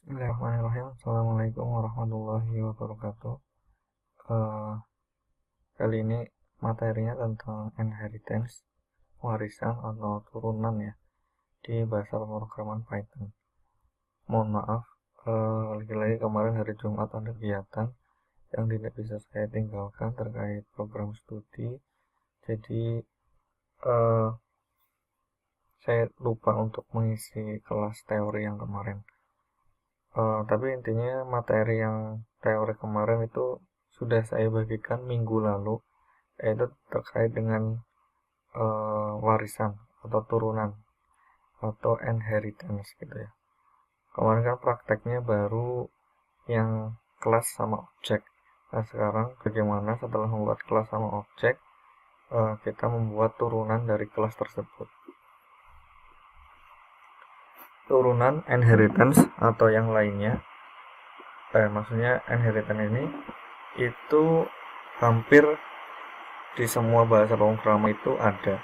Bismillahirrahmanirrahim. Assalamualaikum warahmatullahi wabarakatuh. Eh, Kali ini materinya tentang inheritance, warisan atau turunan ya, di bahasa pemrograman Python. Mohon maaf, lagi-lagi kemarin hari Jumat ada kegiatan yang tidak bisa saya tinggalkan terkait program studi. Jadi eh, saya lupa untuk mengisi kelas teori yang kemarin. Tapi intinya materi yang teori kemarin itu sudah saya bagikan minggu lalu, yaitu terkait dengan warisan atau turunan atau inheritance gitu ya. Kemarin kan prakteknya baru yang kelas sama objek. Nah sekarang bagaimana setelah membuat kelas sama objek, kita membuat turunan dari kelas tersebut. Turunan inheritance atau yang lainnya, maksudnya inheritance ini itu hampir di semua bahasa pemrograman itu ada.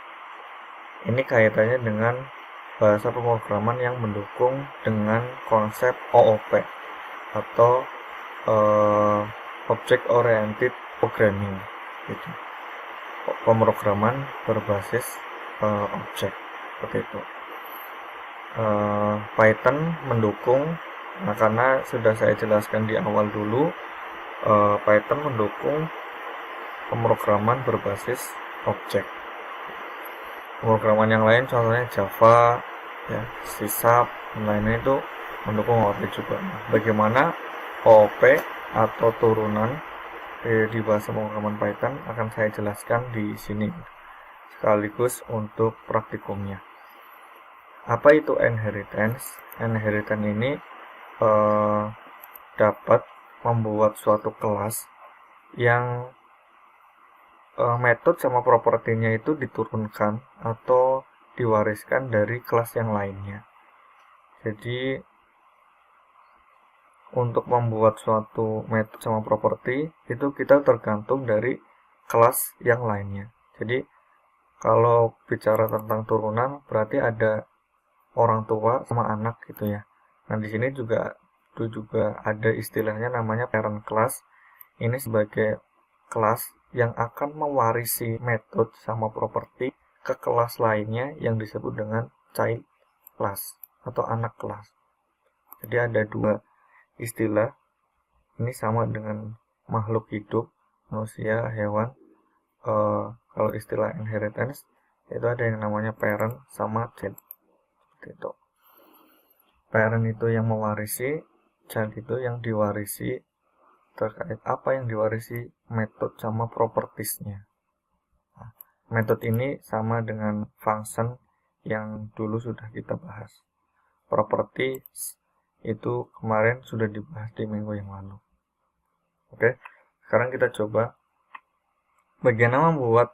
Ini kaitannya dengan bahasa pemrograman yang mendukung dengan konsep OOP atau Object Oriented Programming, gitu. Pemrograman berbasis objek, seperti itu. Python mendukung, nah karena sudah saya jelaskan di awal dulu, Python mendukung pemrograman berbasis objek. Pemrograman yang lain contohnya Java, ya, C# dan lainnya itu mendukung OOP juga. Bagaimana OOP atau turunan di bahasa pemrograman Python akan saya jelaskan di sini sekaligus untuk praktikumnya. Apa itu inheritance? Inheritance ini dapat membuat suatu kelas yang metode sama propertinya itu diturunkan atau diwariskan dari kelas yang lainnya. Jadi untuk membuat suatu metode sama properti itu kita tergantung dari kelas yang lainnya. Jadi kalau bicara tentang turunan berarti ada orang tua sama anak gitu ya. Nah di sini juga ada istilahnya namanya parent class. Ini sebagai kelas yang akan mewarisi metode sama properti ke kelas lainnya yang disebut dengan child class atau anak kelas. Jadi ada dua istilah. Ini sama dengan makhluk hidup, manusia, hewan. Kalau istilah inheritance itu ada yang namanya parent sama child. Gitu. Parent itu yang mewarisi, child itu yang diwarisi. Terkait apa yang diwarisi, metode sama propertiesnya. Nah, metode ini sama dengan function yang dulu sudah kita bahas. Properties itu kemarin sudah dibahas di minggu yang lalu. Oke, sekarang kita coba bagaimana membuat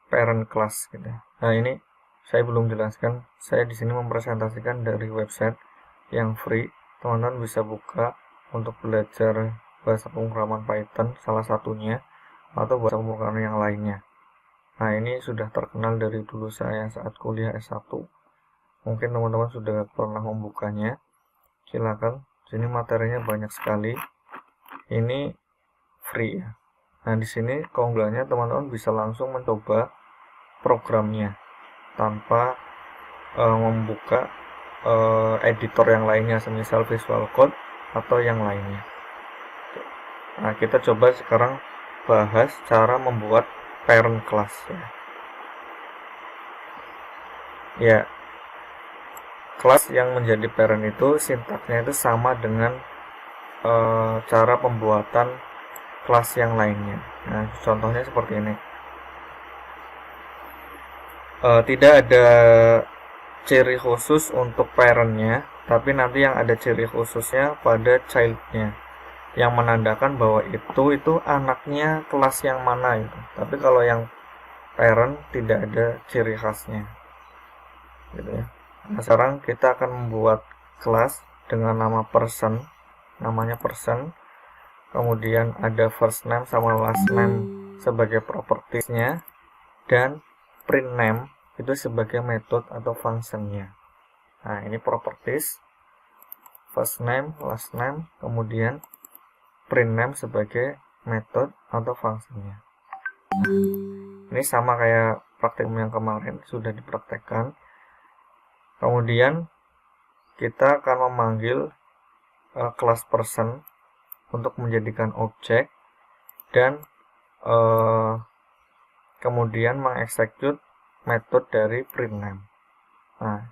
parent class gitu. Nah ini saya belum jelaskan. Saya di sini mempresentasikan dari website yang free. Teman-teman bisa buka untuk belajar bahasa pemrograman Python salah satunya atau bahasa pemrograman yang lainnya. Nah ini sudah terkenal dari dulu saya saat kuliah S1. Mungkin teman-teman sudah pernah membukanya. Silakan. Sini materinya banyak sekali. Ini free ya. Nah di sini keunggulannya teman-teman bisa langsung mencoba programnya tanpa membuka editor yang lainnya, semisal Visual Code atau yang lainnya. Nah, kita coba sekarang bahas cara membuat parent class ya. Ya, kelas yang menjadi parent itu sintaksnya itu sama dengan cara pembuatan kelas yang lainnya. Nah, contohnya seperti ini. Tidak ada ciri khusus untuk parentnya, tapi nanti yang ada ciri khususnya pada childnya, yang menandakan bahwa itu anaknya kelas yang mana itu. Tapi kalau yang parent tidak ada ciri khasnya, gitu ya. Nah, sekarang kita akan membuat kelas dengan nama person, namanya person. Kemudian ada first name sama last name sebagai propertiesnya, dan print name itu sebagai metode atau functionnya. Nah ini properties. first name, last name, kemudian print name sebagai metode atau fungsinya. Ini sama kayak praktikum yang kemarin sudah dipraktekkan. Kemudian kita akan memanggil kelas person untuk menjadikan objek dan kemudian mengeksekut metode dari print name. Nah,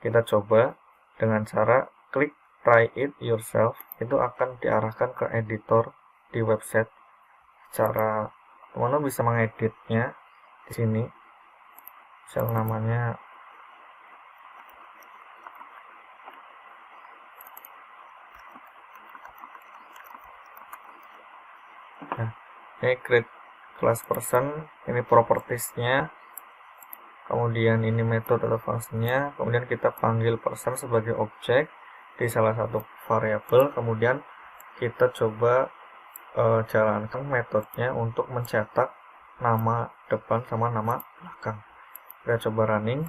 kita coba dengan cara klik try it yourself, itu akan diarahkan ke editor di website. Cara teman-teman bisa mengeditnya di sini. Misal namanya ini create class person, ini propertiesnya, kemudian ini metode atau fungsinya, kemudian kita panggil person sebagai objek di salah satu variabel, kemudian kita coba jalankan metodenya untuk mencetak nama depan sama nama belakang. Kita coba running.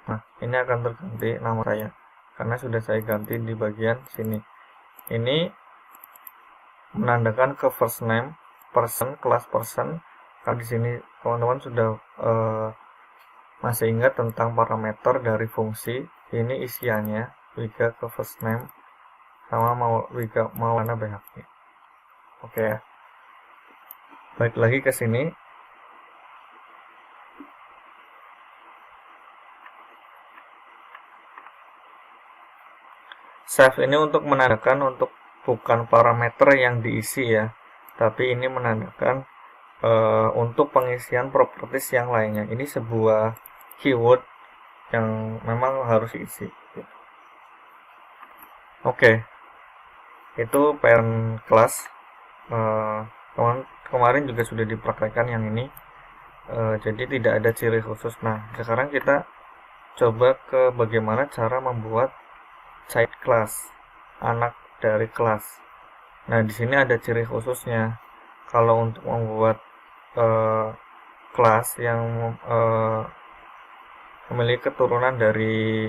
Nah, ini akan terganti nama saya karena sudah saya ganti di bagian sini. Ini menandakan ke first name person, kelas person. Karena di sini teman-teman sudah masih ingat tentang parameter dari fungsi. Ini isiannya Wiga ke first name sama Wiga mau mana BHP. Oke. Balik lagi ke sini. Save ini untuk menandakan untuk bukan parameter yang diisi ya, tapi ini menandakan untuk pengisian properties yang lainnya. Ini sebuah keyword yang memang harus diisi. Oke, itu parent class. Kemarin juga sudah dipraktekkan yang ini. Jadi tidak ada ciri khusus. Nah, sekarang kita coba ke bagaimana cara membuat child class, anak dari kelas. Nah, di sini ada ciri khususnya. Kalau untuk membuat kelas yang memiliki keturunan dari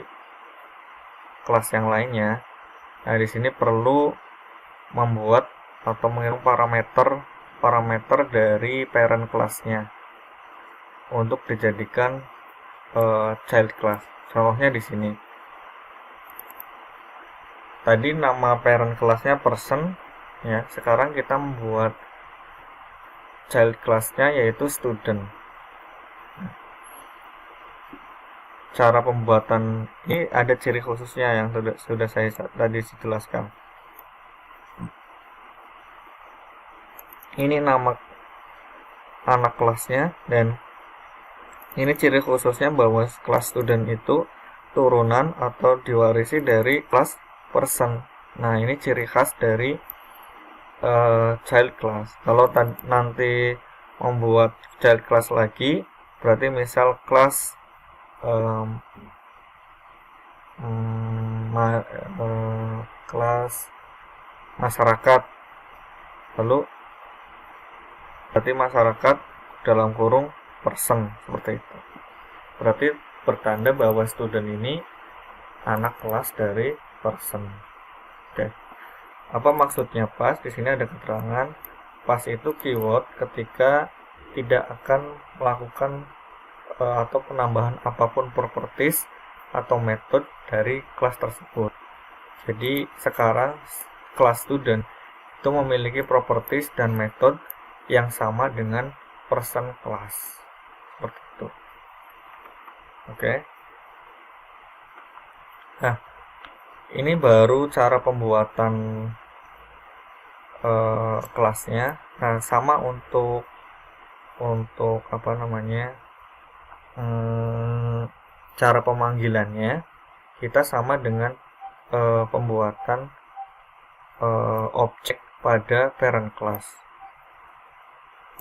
kelas yang lainnya, nah di sini perlu membuat atau mengirim parameter dari parent kelasnya untuk dijadikan child class. Contohnya di sini. Tadi nama parent kelasnya person ya, sekarang kita membuat child classnya yaitu student. Cara pembuatan ini ada ciri khususnya yang sudah saya tadi jelaskan. Ini nama anak kelasnya dan ini ciri khususnya bahwa kelas student itu turunan atau diwarisi dari kelas person. Nah, ini ciri khas dari child class. Kalau nanti membuat child class lagi, berarti misal kelas kelas masyarakat, lalu berarti masyarakat dalam kurung person, seperti itu. Berarti bertanda bahwa student ini anak kelas dari person. Oke. Apa maksudnya pas? Di sini ada keterangan pas itu keyword ketika tidak akan melakukan atau penambahan apapun properties atau metode dari kelas tersebut. Jadi sekarang kelas student itu memiliki properties dan metode yang sama dengan person class. Seperti itu. Oke. Nah, ini baru cara pembuatan kelasnya. Nah, sama untuk apa namanya, cara pemanggilannya kita sama dengan pembuatan objek pada parent class.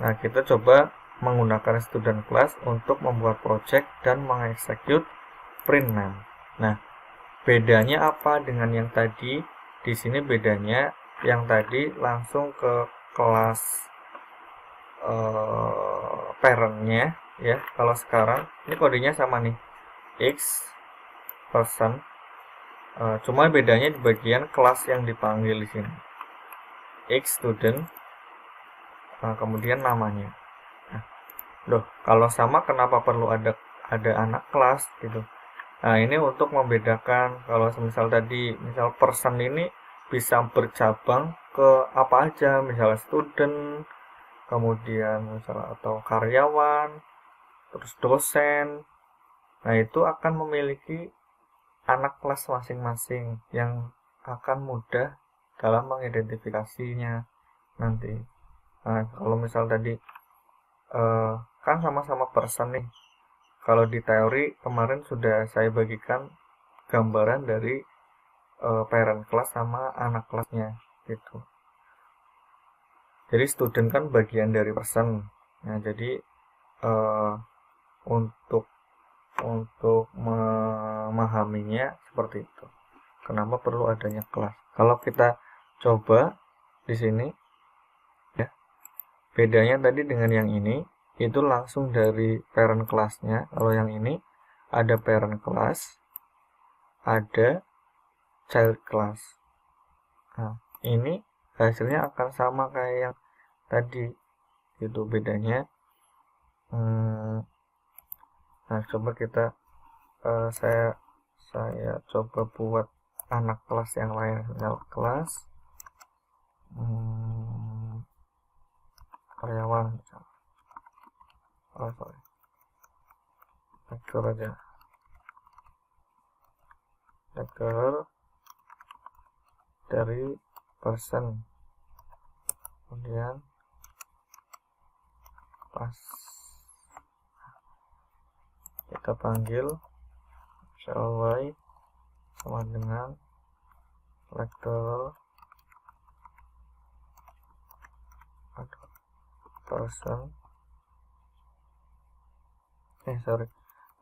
Nah, kita coba menggunakan student class untuk membuat project dan mengeksekut print name. Nah, bedanya apa dengan yang tadi? Di sini bedanya yang tadi langsung ke kelas parentnya, ya. Kalau sekarang ini kodenya sama nih, X person, cuma bedanya di bagian kelas yang dipanggil di sini. X student, kemudian namanya. Loh, kalau sama kenapa perlu ada anak kelas gitu? Nah, ini untuk membedakan. Kalau misal tadi, misal person ini bisa bercabang ke apa aja, misalnya student, kemudian misalnya atau karyawan, terus dosen. Nah, itu akan memiliki anak kelas masing-masing yang akan mudah dalam mengidentifikasinya nanti. Nah, kalau misal tadi kan sama-sama person nih. Kalau di teori kemarin sudah saya bagikan gambaran dari parent class sama anak kelasnya gitu. Jadi student kan bagian dari person. Nah, jadi uh, untuk memahaminya seperti itu. Kenapa perlu adanya kelas? Kalau kita coba di sini, ya, bedanya tadi dengan yang ini itu langsung dari parent class-nya. Kalau yang ini ada parent class, ada child class. Nah, ini hasilnya akan sama kayak yang tadi. Itu bedanya. Nah, coba kita saya coba buat anak kelas yang lain. Misal kelas karyawan, sorry, lektor aja, lektor dari person, kemudian pas kita panggil y sama dengan lektor atau person,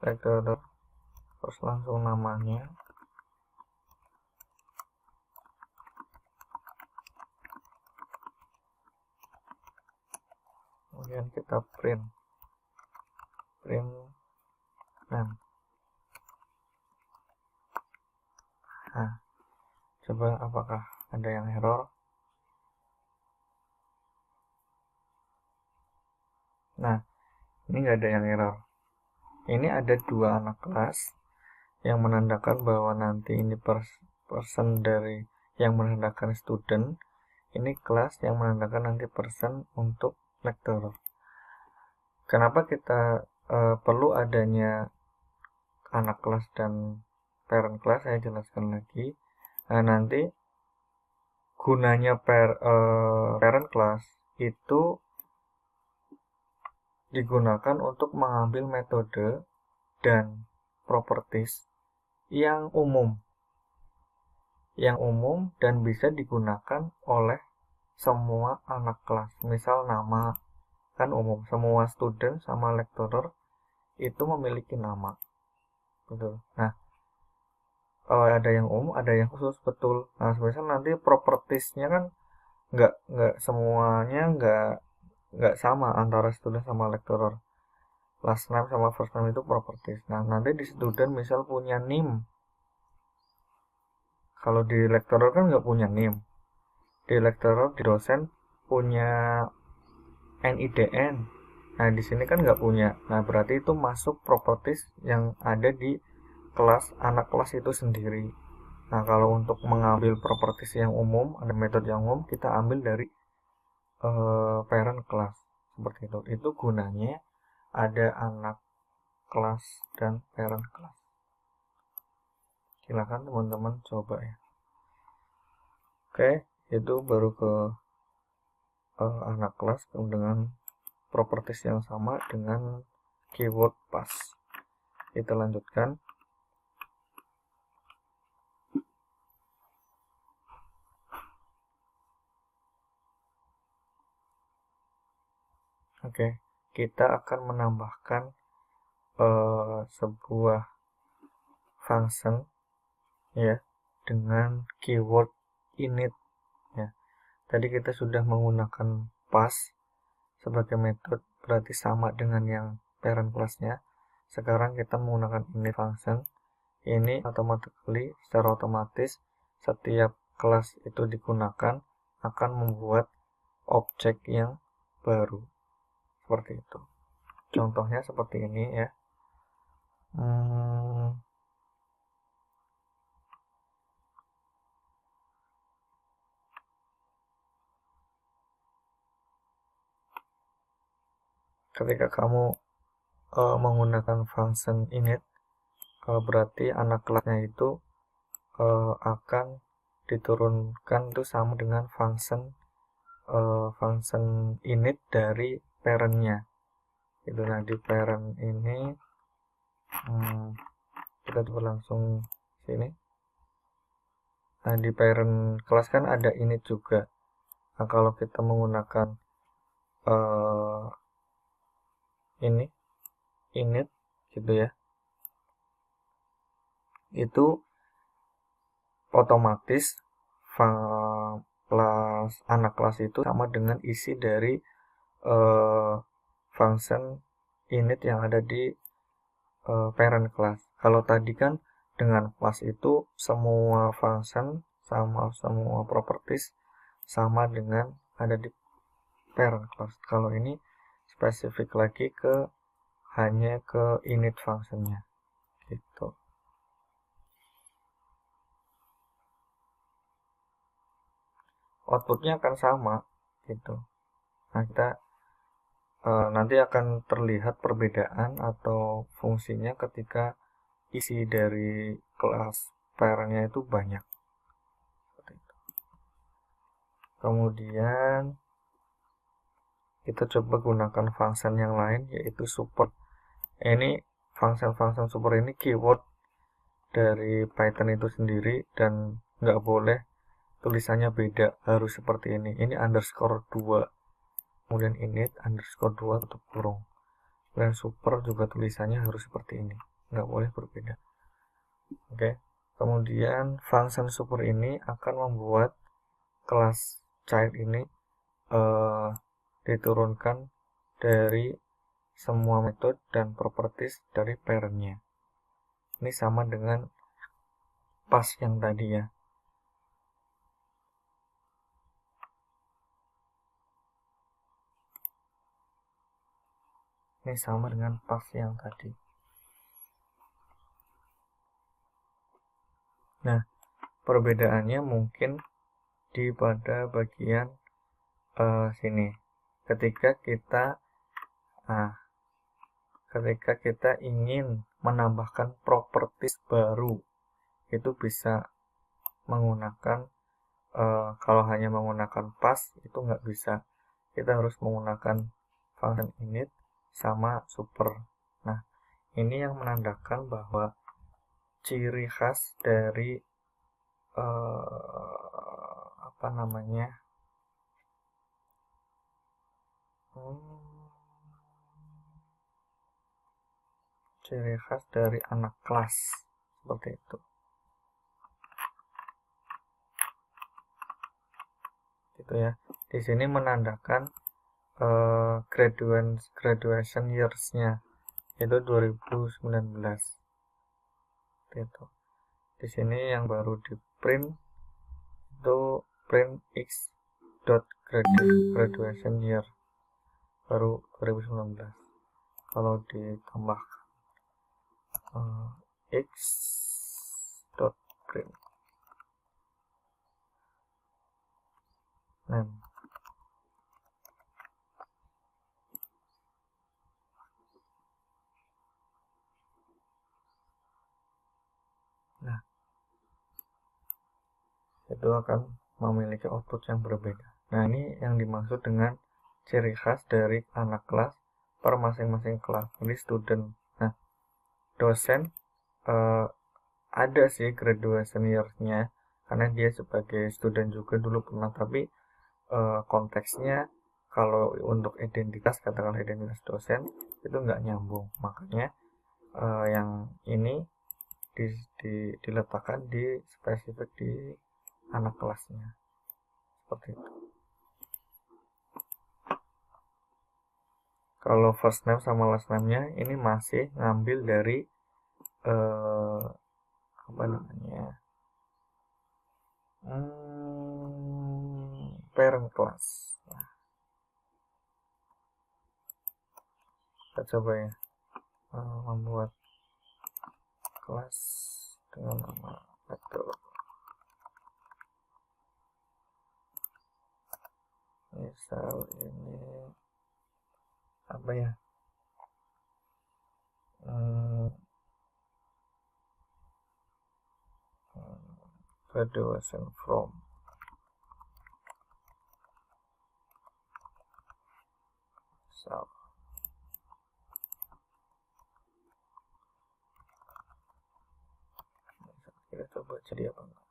lektor terus langsung namanya, kemudian kita print name. Nah, coba apakah ada yang error? Nah, ini nggak ada yang error. Ini ada dua anak kelas yang menandakan bahwa nanti ini person dari yang menandakan student, ini kelas yang menandakan nanti person untuk lektor. Kenapa kita perlu adanya anak kelas dan parent kelas? Saya jelaskan lagi. Nah, nanti gunanya parent class itu digunakan untuk mengambil metode dan properties yang umum dan bisa digunakan oleh semua anak kelas. Misal nama kan umum, semua student sama lecturer itu memiliki nama, betul. Nah, kalau ada yang umum, ada yang khusus, betul. Nah, misal nanti propertiesnya kan nggak semuanya nggak sama antara student sama lecturer. Last name sama first name itu properties. Nah, nanti di student misal punya name, kalau di lecturer kan nggak punya name. Di lecturer, di dosen punya NIDN. Nah, di sini kan nggak punya. Nah, berarti itu masuk properties yang ada di kelas anak kelas itu sendiri. Nah, kalau untuk mengambil properties yang umum, ada metode yang umum, kita ambil dari parent class seperti itu. Itu gunanya ada anak kelas dan parent class. Silakan teman-teman coba ya. Oke, itu baru ke anak kelas dengan properties yang sama dengan keyword pas. Kita lanjutkan. Oke, kita akan menambahkan sebuah function ya dengan keyword init ya. Tadi kita sudah menggunakan pas sebagai metode, berarti sama dengan yang parent kelasnya. Sekarang kita menggunakan init function. Ini automatically, secara otomatis setiap kelas itu digunakan akan membuat objek yang baru. Seperti itu. Contohnya seperti ini ya. Ketika kamu menggunakan function init, berarti anak kelasnya itu akan diturunkan itu sama dengan function init dari parentnya. Itu nah di parent ini kita coba langsung sini. Nah di parent kelas kan ada init juga. Nah kalau kita menggunakan ini init gitu ya, itu otomatis kelas anak kelas itu sama dengan isi dari function init yang ada di parent class. Kalau tadi kan dengan class itu semua function sama semua properties sama dengan ada di parent class. Kalau ini spesifik lagi ke hanya ke init functionnya gitu. Outputnya akan sama gitu. Nah kita nanti akan terlihat perbedaan atau fungsinya ketika isi dari kelas parentnya itu banyak. Kemudian kita coba gunakan function yang lain, yaitu support. Ini function support ini keyword dari Python itu sendiri dan nggak boleh tulisannya beda, harus seperti ini. Ini underscore 2, kemudian init underscore 2 tutup kurung. Dan super juga tulisannya harus seperti ini, nggak boleh berbeda. Oke. Kemudian function super ini akan membuat kelas child ini diturunkan dari semua metode dan properties dari parentnya. Ini sama dengan pass yang tadi ya. Ini sama dengan pass yang tadi. Nah, perbedaannya mungkin di pada bagian sini. Ketika kita ingin menambahkan properties baru, itu bisa menggunakan kalau hanya menggunakan pass itu nggak bisa. Kita harus menggunakan function init sama super. Nah, ini yang menandakan bahwa ciri khas dari ciri khas dari anak kelas seperti itu. Gitu ya. Di sini menandakan graduation years-nya itu 2019. Gitu. Di sini yang baru di print itu print x dot graduation year baru 2019. Kalau ditambah x dot print name. Nah, itu akan memiliki output yang berbeda. Nah, ini yang dimaksud dengan ciri khas dari anak kelas per masing-masing kelas. Jadi student. Nah, dosen ada sih graduation year-nya karena dia sebagai student juga dulu pernah, tapi konteksnya kalau untuk identitas, katakanlah identitas dosen itu nggak nyambung. Makanya yang ini diletakkan di spesifik di anak kelasnya seperti itu. Kalau first name sama last name-nya ini masih ngambil dari apa namanya, parent class. Nah, kita coba ya, membuat kelas dengan nama vector. Misal ini apa ya, graduation from. So, kita coba jadi apa enggak.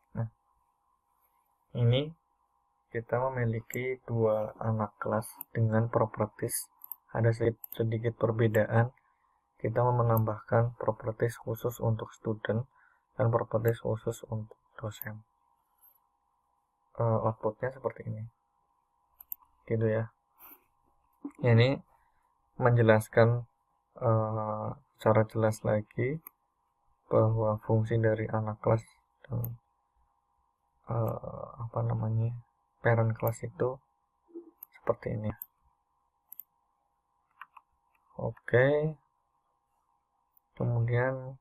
Nah, ini kita memiliki dua anak kelas dengan properties. Ada sedikit perbedaan. Kita menambahkan properties khusus untuk student dan properties khusus untuk dosen. Outputnya seperti ini, gitu ya. Ini menjelaskan secara jelas lagi bahwa fungsi dari anak kelas dan apa namanya, parent class itu seperti ini. Oke, kemudian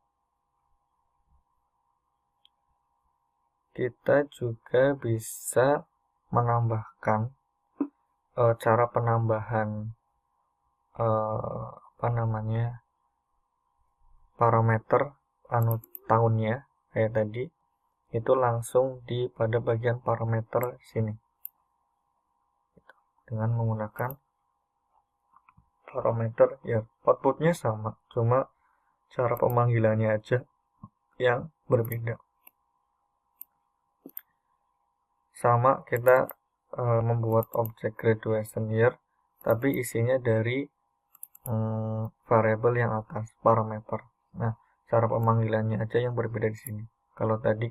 kita juga bisa menambahkan cara penambahan apa namanya, parameter tahunnya kayak tadi, itu langsung di pada bagian parameter sini dengan menggunakan parameter ya. Outputnya sama, cuma cara pemanggilannya aja yang berbeda. Sama, kita membuat objek graduation year, tapi isinya dari variabel yang atas, parameter. Nah, cara pemanggilannya aja yang berbeda di sini. Kalau tadi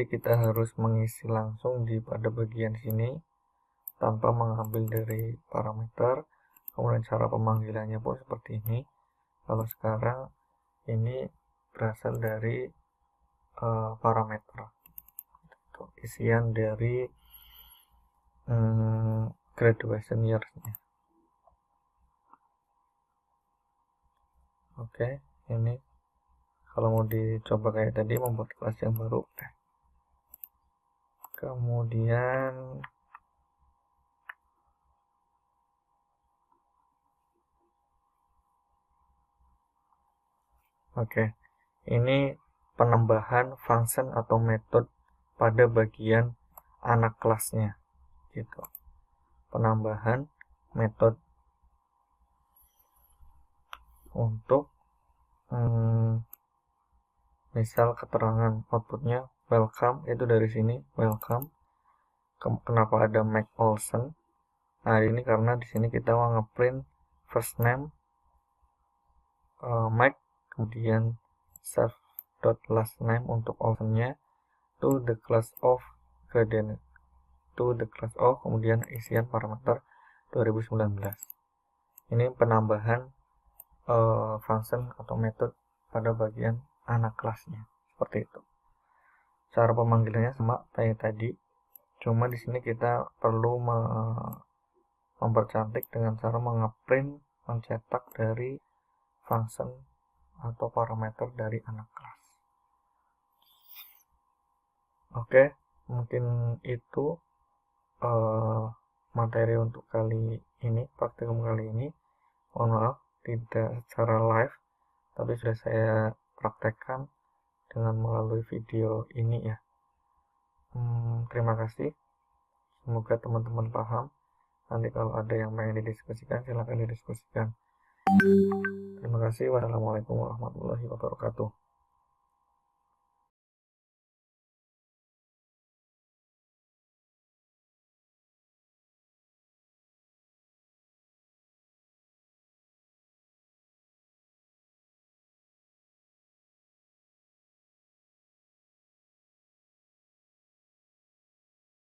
kita harus mengisi langsung di pada bagian sini tanpa mengambil dari parameter, kemudian cara pemanggilannya pun seperti ini. Kalau sekarang ini berasal dari parameter, isian dari graduation year-nya. Oke, ini kalau mau dicoba kayak tadi, membuat kelas yang baru. Kemudian ini penambahan function atau method pada bagian anak kelasnya, gitu. Penambahan method untuk misal keterangan outputnya welcome, itu dari sini welcome. Kenapa ada Mac Olsen? Nah, ini karena di sini kita mau ngeprint first name Mac, kemudian self.last name untuk Olsen-nya, to the class of gradient, to the class of, kemudian isian parameter 2019. Ini penambahan function atau method pada bagian anak kelasnya, seperti itu. Cara pemanggilannya sama kayak tadi, cuma di sini kita perlu mempercantik dengan cara mencetak dari function atau parameter dari anak kelas. Oke, mungkin itu materi untuk kali ini, praktikum kali ini. Mohon maaf, tidak secara live, tapi sudah saya praktekkan dengan melalui video ini ya. Terima kasih. Semoga teman-teman paham. Nanti kalau ada yang pengen didiskusikan, silakan didiskusikan. Terima kasih. Wassalamualaikum warahmatullahi wabarakatuh.